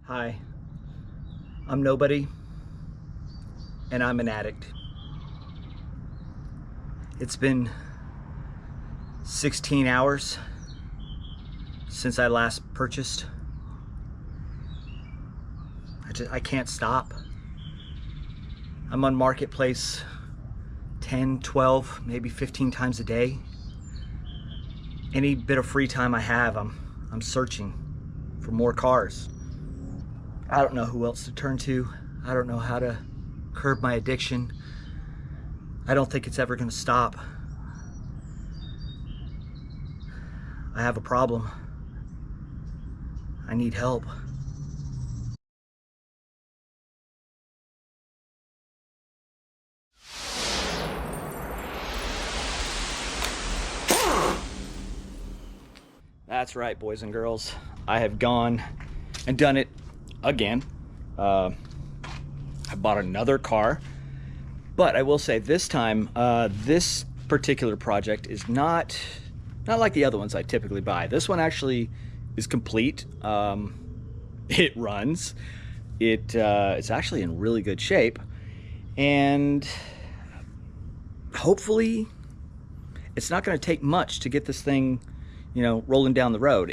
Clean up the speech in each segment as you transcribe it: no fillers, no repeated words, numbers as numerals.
Hi, I'm nobody, and I'm an addict. It's been 16 hours since I last purchased. I can't stop. I'm on Marketplace 10, 12, maybe 15 times a day. Any bit of free time I have, I'm searching for more cars. I don't know who else to turn to. I don't know how to curb my addiction. I don't think it's ever going to stop. I have a problem. I need help. That's right, boys and girls. I have gone and done it again. I bought another car, but I will say this time, this particular project is not like the other ones I typically buy. This one actually is complete. It runs. It's actually in really good shape, and hopefully it's not going to take much to get this thing, rolling down the road.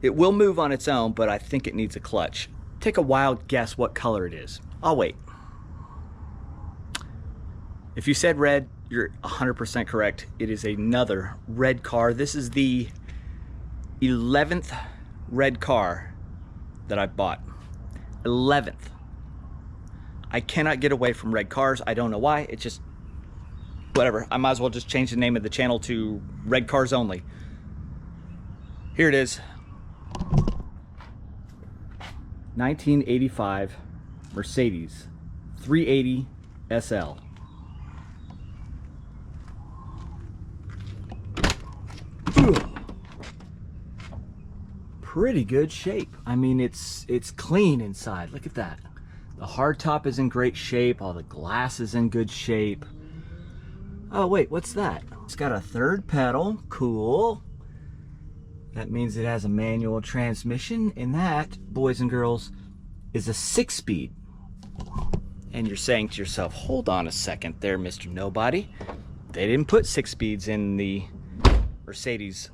It will move on its own, but I think it needs a clutch. Take a wild guess what color it is. I'll wait. If you said red, you're 100% correct. It is another red car. This is the 11th red car that I've bought. 11th. I cannot get away from red cars. I don't know why. It's just, whatever. I might as well just change the name of the channel to Red Cars Only. Here it is. 1985 Mercedes 380 SL. Pretty good shape. I mean, it's clean inside. Look at that. The hardtop is in great shape. All the glass is in good shape. Oh wait, what's that? It's got a third pedal. Cool. That means it has a manual transmission, and that, boys and girls, is a 6-speed. And you're saying to yourself, hold on a second there, Mr. Nobody. They didn't put 6 speeds in the Mercedes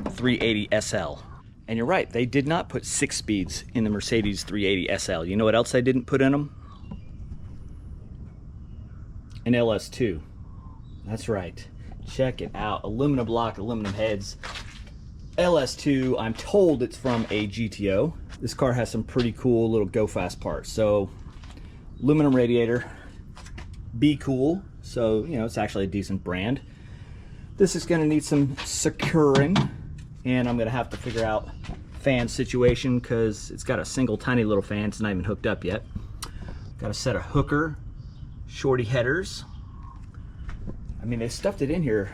380 SL. And you're right, they did not put 6 speeds in the Mercedes 380 SL. You know what else they didn't put in them? An LS2. That's right. Check it out. Aluminum block, aluminum heads. LS2, I'm told it's from a GTO. This car has some pretty cool little go fast parts. So, aluminum radiator, be cool. So, it's actually a decent brand. This is gonna need some securing, and I'm gonna have to figure out fan situation because it's got a single tiny little fan. It's not even hooked up yet. Got a set of Hooker shorty headers. I mean, they stuffed it in here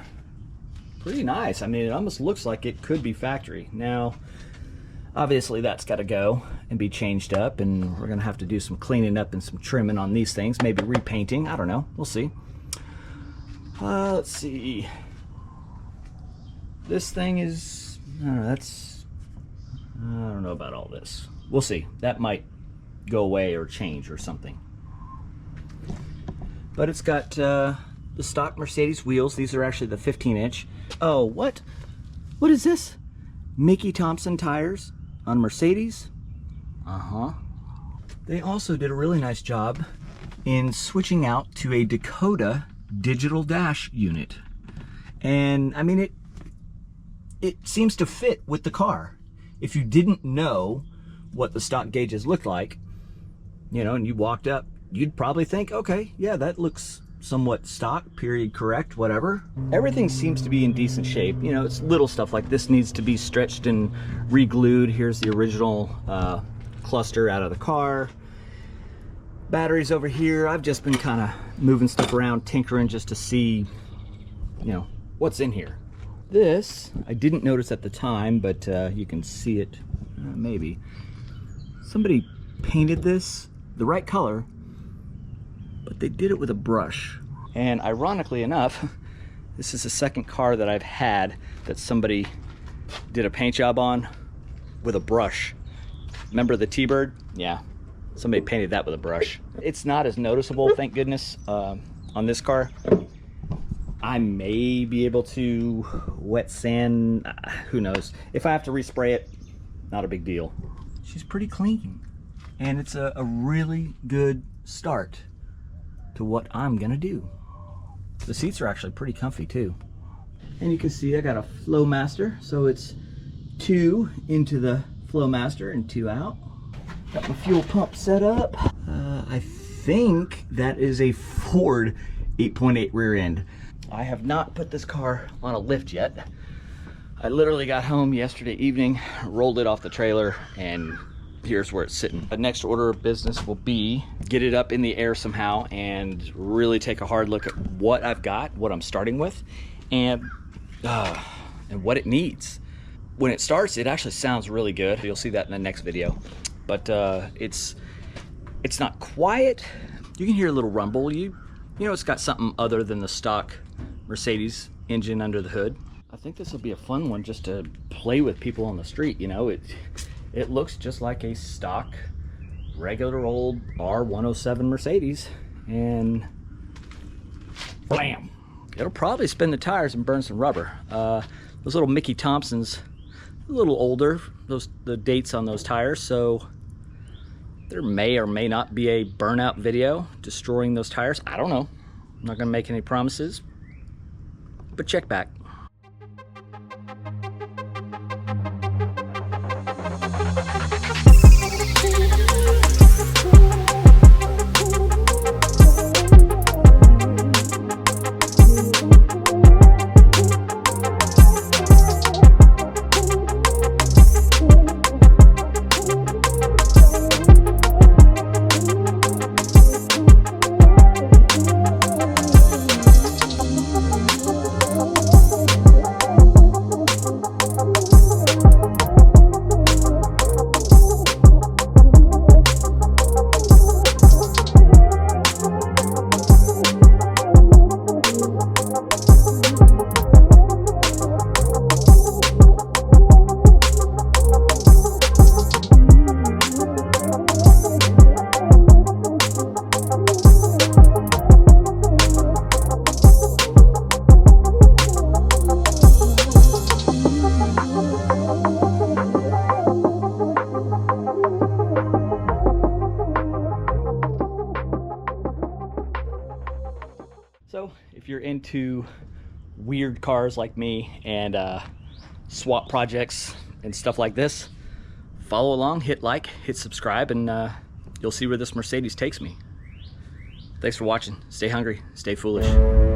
pretty nice. I mean, it almost looks like it could be factory. Now, obviously that's got to go and be changed up, and we're gonna have to do some cleaning up and some trimming on these things, maybe repainting. I don't know, we'll see. Let's see. This thing is, I don't know about all this. We'll see. That might go away or change or something. But it's got the stock Mercedes wheels. These are actually the 15-inch. Oh, what? What is this? Mickey Thompson tires on Mercedes? Uh-huh. They also did a really nice job in switching out to a Dakota digital dash unit. And I mean, it seems to fit with the car. If you didn't know what the stock gauges looked like, and you walked up, you'd probably think, okay, yeah, that looks somewhat stock, period correct, whatever. Everything seems to be in decent shape. It's little stuff like this needs to be stretched and re-glued. Here's the original cluster out of the car. Batteries over here. I've just been kind of moving stuff around, tinkering just to see, what's in here. This, I didn't notice at the time, but you can see it, maybe. Somebody painted this the right color, but they did it with a brush. And ironically enough, this is the second car that I've had that somebody did a paint job on with a brush. Remember the T-Bird? Yeah, somebody painted that with a brush. It's not as noticeable, thank goodness, on this car. I may be able to wet sand, who knows. If I have to respray it, not a big deal. She's pretty clean, and it's a really good start to what I'm gonna do. The seats are actually pretty comfy too. And you can see I got a Flowmaster, so it's 2 into the Flowmaster and 2 out. Got my fuel pump set up. I think that is a Ford 8.8 rear end. I have not put this car on a lift yet. I literally got home yesterday evening, rolled it off the trailer, and here's where it's sitting. The next order of business will be get it up in the air somehow and really take a hard look at what I've got, what I'm starting with, and what it needs. When it starts, it actually sounds really good. You'll see that in the next video. But it's not quiet. You can hear a little rumble. You know it's got something other than the stock Mercedes engine under the hood. I think this will be a fun one just to play with people on the street. You know, it looks just like a stock, regular old R107 Mercedes, and blam! It'll probably spin the tires and burn some rubber. Those little Mickey Thompsons, a little older, the dates on those tires, so there may or may not be a burnout video destroying those tires. I don't know. I'm not gonna make any promises, but check back. So if you're into weird cars like me and swap projects and stuff like this, follow along, hit like, hit subscribe, and you'll see where this Mercedes takes me. Thanks for watching. Stay hungry, stay foolish.